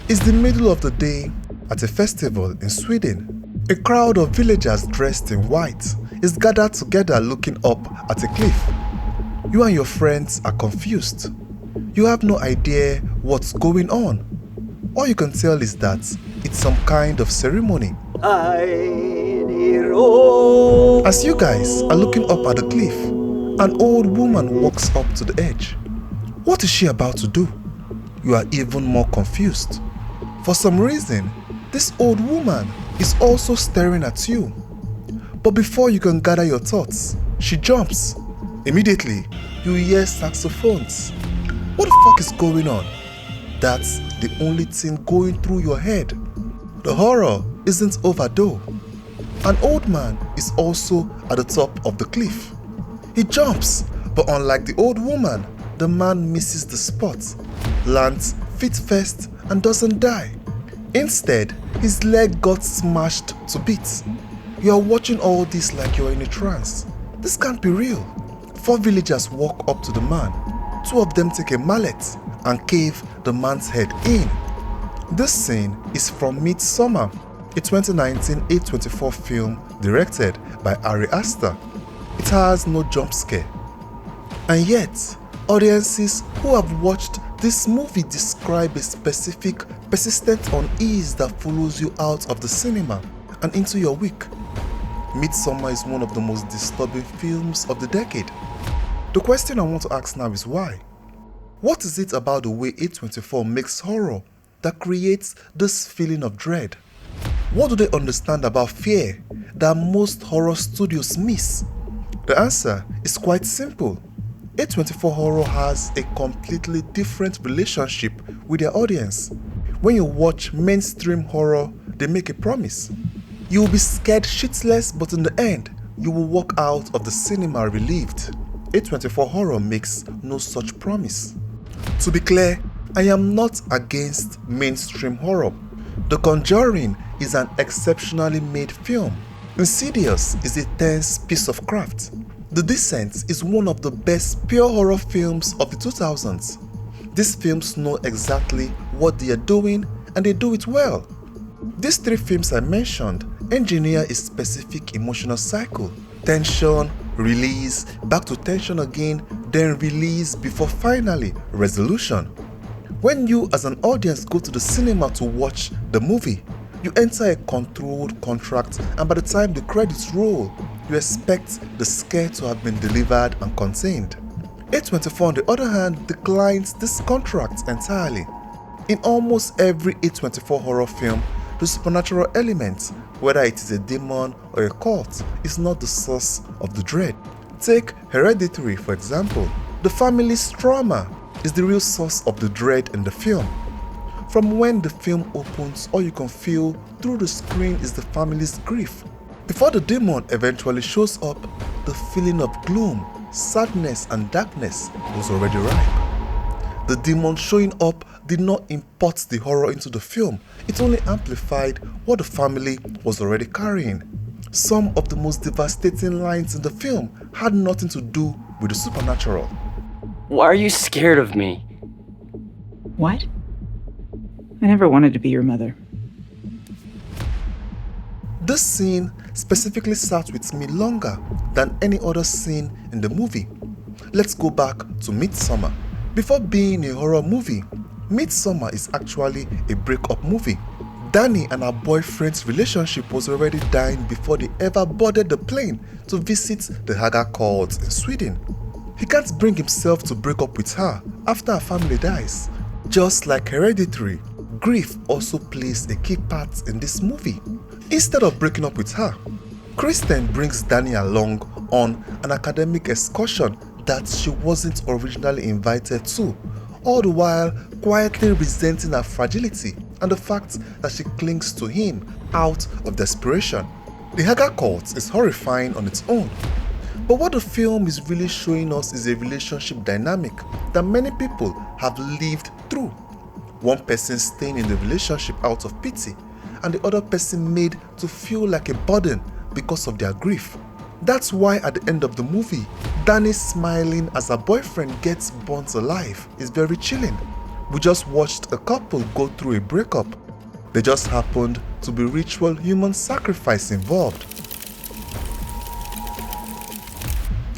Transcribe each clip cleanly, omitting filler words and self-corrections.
It's the middle of the day at a festival in Sweden. A crowd of villagers dressed in white is gathered together looking up at a cliff. You and your friends are confused. You have no idea what's going on. All you can tell is that it's some kind of ceremony. As you guys are looking up at the cliff, an old woman walks up to the edge. What is she about to do? You are even more confused. For some reason, this old woman is also staring at you. But before you can gather your thoughts, she jumps. Immediately, you hear saxophones. What the fuck is going on? That's the only thing going through your head. The horror isn't over though. An old man is also at the top of the cliff. He jumps, but unlike the old woman, the man misses the spot, lands feet first and doesn't die. Instead, his leg got smashed to bits. You are watching all this like you're in a trance. This can't be real. 4 villagers walk up to the man. 2 of them take a mallet and cave the man's head in. This scene is from Midsommar, a 2019 A24 film directed by Ari Aster. It has no jump scare. And yet, audiences who have watched this movie describe a specific, persistent unease that follows you out of the cinema and into your week. Midsommar is one of the most disturbing films of the decade. The question I want to ask now is why? What is it about the way A24 makes horror that creates this feeling of dread? What do they understand about fear that most horror studios miss? The answer is quite simple. A24 Horror has a completely different relationship with their audience. When you watch mainstream horror, they make a promise. You will be scared shitless, but in the end, you will walk out of the cinema relieved. A24 Horror makes no such promise. To be clear, I am not against mainstream horror. The Conjuring is an exceptionally made film. Insidious is a tense piece of craft. The Descent is one of the best pure horror films of the 2000s. These films know exactly what they are doing and they do it well. These 3 films I mentioned engineer a specific emotional cycle. Tension, release, back to tension again, then release before finally resolution. When you as an audience go to the cinema to watch the movie, you enter a controlled contract, and by the time the credits roll, you expect the scare to have been delivered and contained. A24 on the other hand declines this contract entirely. In almost every A24 horror film, the supernatural element, whether it is a demon or a cult, is not the source of the dread. Take Hereditary for example. The family's trauma is the real source of the dread in the film. From when the film opens, all you can feel through the screen is the family's grief. Before the demon eventually shows up, the feeling of gloom, sadness and darkness was already ripe. The demon showing up did not import the horror into the film, it only amplified what the family was already carrying. Some of the most devastating lines in the film had nothing to do with the supernatural. Why are you scared of me? What? I never wanted to be your mother. This scene specifically sat with me longer than any other scene in the movie. Let's go back to Midsommar. Before being a horror movie, Midsommar is actually a breakup movie. Danny and her boyfriend's relationship was already dying before they ever boarded the plane to visit the Haga cult in Sweden. He can't bring himself to break up with her after her family dies. Just like Hereditary, grief also plays a key part in this movie. Instead of breaking up with her, Kristen brings Danny along on an academic excursion that she wasn't originally invited to, all the while quietly resenting her fragility and the fact that she clings to him out of desperation. The Haga cult is horrifying on its own, but what the film is really showing us is a relationship dynamic that many people have lived through. One person staying in the relationship out of pity, and the other person made to feel like a burden because of their grief. That's why at the end of the movie, Danny smiling as her boyfriend gets burnt alive is very chilling. We just watched a couple go through a breakup. There just happened to be ritual human sacrifice involved.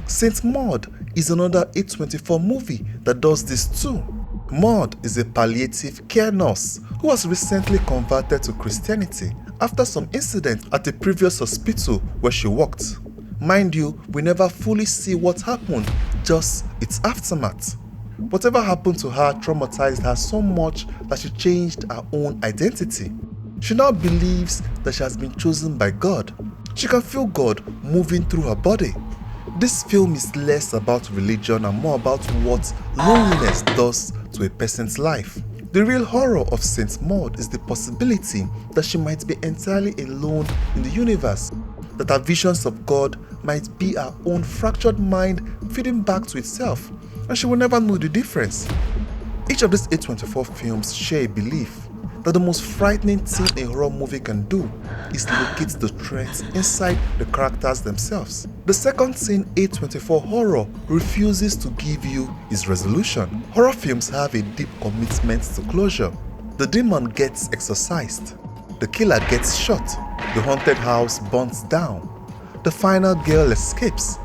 Saint Maud is another A24 movie that does this too. Maud is a palliative care nurse who was recently converted to Christianity after some incident at a previous hospital where she worked. Mind you, we never fully see what happened, just its aftermath. Whatever happened to her traumatized her so much that she changed her own identity. She now believes that she has been chosen by God. She can feel God moving through her body. This film is less about religion and more about what loneliness does to a person's life. The real horror of Saint Maud is the possibility that she might be entirely alone in the universe, that her visions of God might be her own fractured mind feeding back to itself, and she will never know the difference. Each of these A24 films share a belief that the most frightening thing a horror movie can do is locate the threats inside the characters themselves. The second thing A24 horror refuses to give you is resolution. Horror films have a deep commitment to closure. The demon gets exorcised, the killer gets shot, the haunted house burns down, the final girl escapes.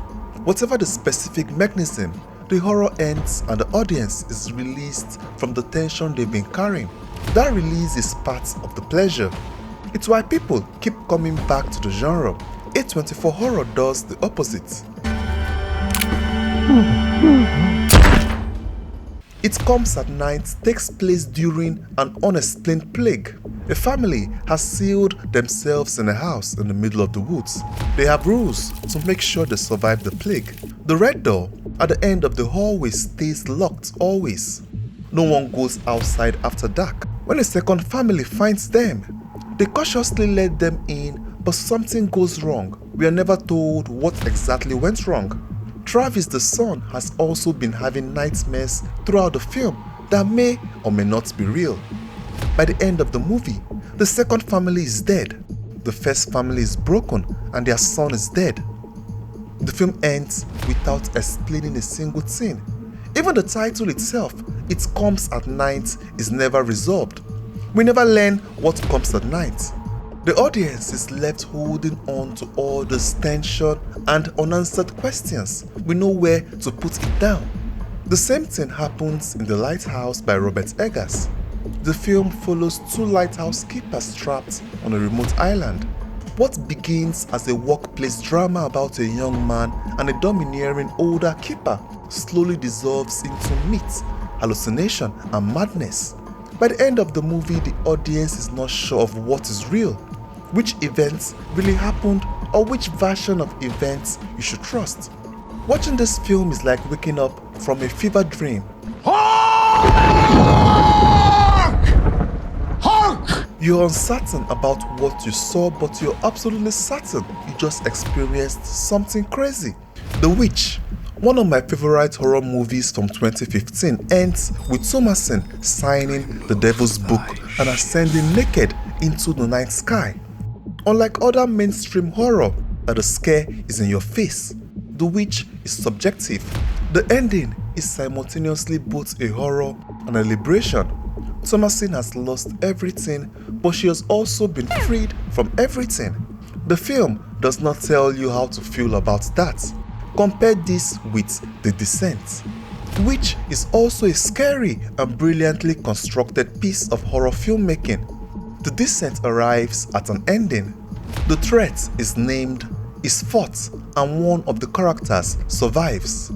Whatever the specific mechanism, the horror ends and the audience is released from the tension they've been carrying. That release is part of the pleasure. It's why people keep coming back to the genre. A24 horror does the opposite. It Comes at Night takes place during an unexplained plague. A family has sealed themselves in a house in the middle of the woods. They have rules to make sure they survive the plague. The red door at the end of the hallway stays locked always. No one goes outside after dark. When a second family finds them, they cautiously let them in, but something goes wrong. We are never told what exactly went wrong. Travis the son has also been having nightmares throughout the film that may or may not be real. By the end of the movie, the second family is dead. The first family is broken and their son is dead. The film ends without explaining a single thing. Even the title itself, It Comes at Night, is never resolved. We never learn what comes at night. The audience is left holding on to all this tension and unanswered questions. We know where to put it down. The same thing happens in The Lighthouse by Robert Eggers. The film follows two lighthouse keepers trapped on a remote island. What begins as a workplace drama about a young man and a domineering older keeper slowly dissolves into myth, hallucination, and madness. By the end of the movie, the audience is not sure of what is real, which events really happened, or which version of events you should trust. Watching this film is like waking up from a fever dream. You're uncertain about what you saw, but you're absolutely certain you just experienced something crazy. The Witch, one of my favorite horror movies from 2015, ends with Thomasin signing the Devil's Book and ascending naked into the night sky. Unlike other mainstream horror, that the scare is in your face, The Witch is subjective. The ending is simultaneously both a horror and a liberation. Thomasin has lost everything, but she has also been freed from everything. The film does not tell you how to feel about that. Compare this with The Descent, which is also a scary and brilliantly constructed piece of horror filmmaking. The Descent arrives at an ending. The threat is named, is fought, and one of the characters survives.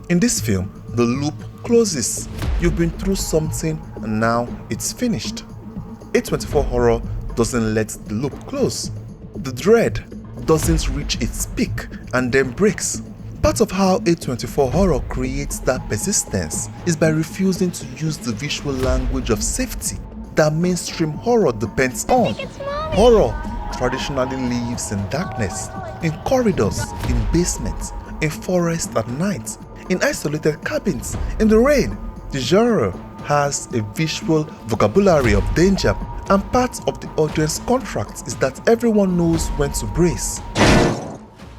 In this film, the loop closes. You've been through something and now it's finished. A24 horror doesn't let the loop close. The dread doesn't reach its peak and then breaks. Part of how A24 horror creates that persistence is by refusing to use the visual language of safety that mainstream horror depends on. Horror traditionally lives in darkness, in corridors, in basements, in forests at night, in isolated cabins, in the rain. The genre has a visual vocabulary of danger, and part of the audience contract is that everyone knows when to brace.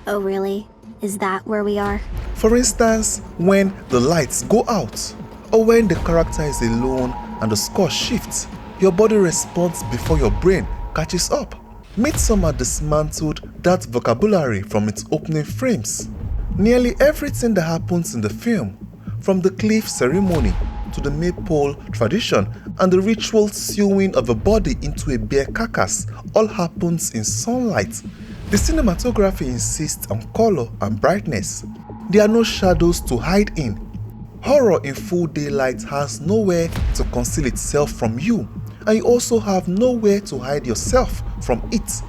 Oh really? Is that where we are? For instance, when the lights go out, or when the character is alone and the score shifts, your body responds before your brain catches up. Midsommar dismantled that vocabulary from its opening frames. Nearly everything that happens in the film, from the cliff ceremony to the maypole tradition and the ritual sewing of a body into a bear carcass, all happens in sunlight. The cinematography insists on color and brightness. There are no shadows to hide in. Horror in full daylight has nowhere to conceal itself from you, and you also have nowhere to hide yourself from it.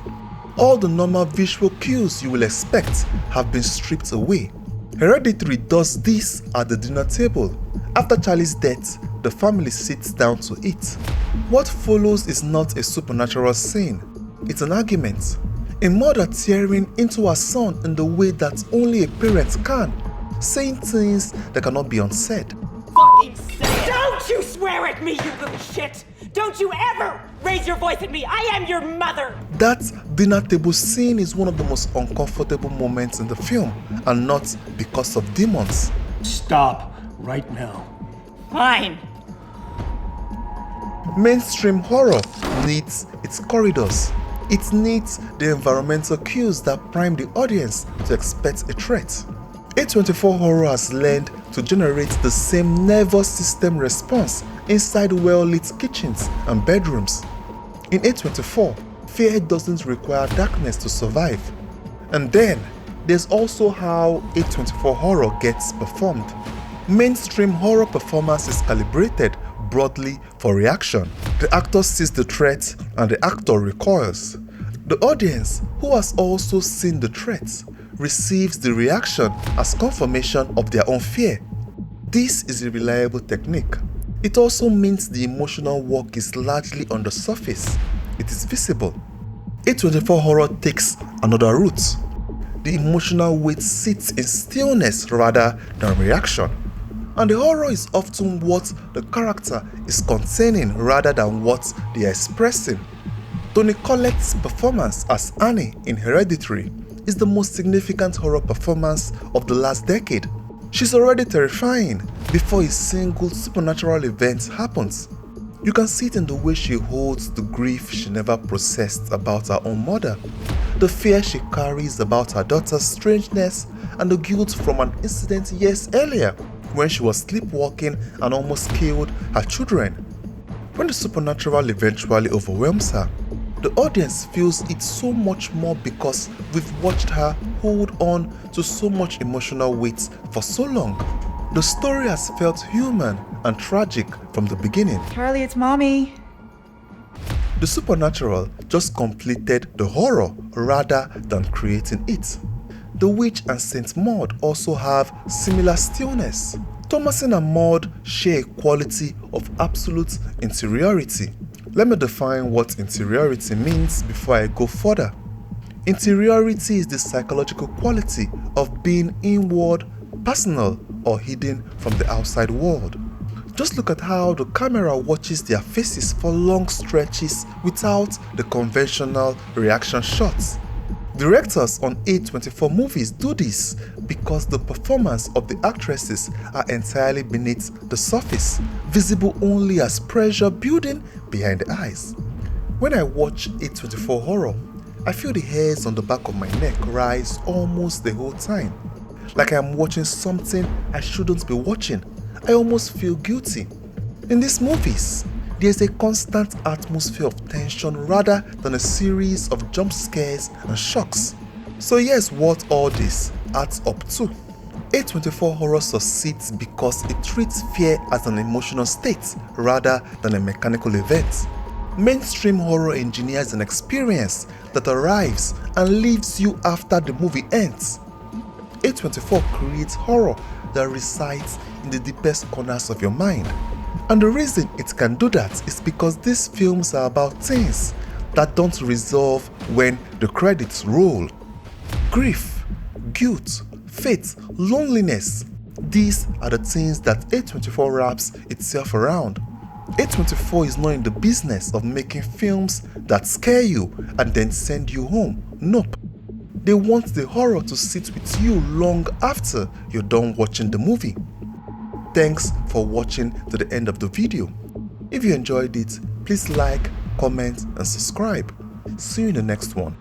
All the normal visual cues you will expect have been stripped away. Hereditary does this at the dinner table. After Charlie's death, the family sits down to eat. What follows is not a supernatural scene, it's an argument. A mother tearing into her son in the way that only a parent can, saying things that cannot be unsaid. Fucking say it! Don't you swear at me, you little shit! Don't you ever raise your voice at me! I am your mother! That dinner table scene is one of the most uncomfortable moments in the film, and not because of demons. Stop right now. Fine. Mainstream horror needs its corridors. It needs the environmental cues that prime the audience to expect a threat. A24 horror has learned to generate the same nervous system response inside well-lit kitchens and bedrooms. In A24, fear doesn't require darkness to survive. And then, there's also how A24 horror gets performed. Mainstream horror performance is calibrated broadly for reaction. The actor sees the threat and the actor recoils. The audience, who has also seen the threat, receives the reaction as confirmation of their own fear. This is a reliable technique. It also means the emotional work is largely on the surface. It is visible. A24 horror takes another route. The emotional weight sits in stillness rather than reaction. And the horror is often what the character is containing rather than what they are expressing. Toni Collette's performance as Annie in Hereditary is the most significant horror performance of the last decade. She's already terrifying before a single supernatural event happens. You can see it in the way she holds the grief she never processed about her own mother, the fear she carries about her daughter's strangeness, and the guilt from an incident years earlier when she was sleepwalking and almost killed her children. When the supernatural eventually overwhelms her, the audience feels it so much more because we've watched her hold on to so much emotional weight for so long. The story has felt human and tragic from the beginning. Charlie, it's Mommy. The supernatural just completed the horror rather than creating it. The Witch and Saint Maud also have similar stillness. Thomasin and Maud share a quality of absolute interiority. Let me define what interiority means before I go further. Interiority is the psychological quality of being inward, personal, or hidden from the outside world. Just look at how the camera watches their faces for long stretches without the conventional reaction shots. Directors on A24 movies do this because the performance of the actresses are entirely beneath the surface, visible only as pressure building behind the eyes. When I watch A24 horror, I feel the hairs on the back of my neck rise almost the whole time. Like I'm watching something I shouldn't be watching. I almost feel guilty. In these movies, there's a constant atmosphere of tension rather than a series of jump scares and shocks. So here's what all this adds up to. A24 horror succeeds because it treats fear as an emotional state rather than a mechanical event. Mainstream horror engineers an experience that arrives and leaves you after the movie ends. A24 creates horror that resides in the deepest corners of your mind. And the reason it can do that is because these films are about things that don't resolve when the credits roll. Grief, guilt, fate, loneliness. These are the things that A24 wraps itself around. A24 is not in the business of making films that scare you and then send you home. Nope. They want the horror to sit with you long after you're done watching the movie. Thanks for watching to the end of the video. If you enjoyed it, please like, comment and subscribe. See you in the next one.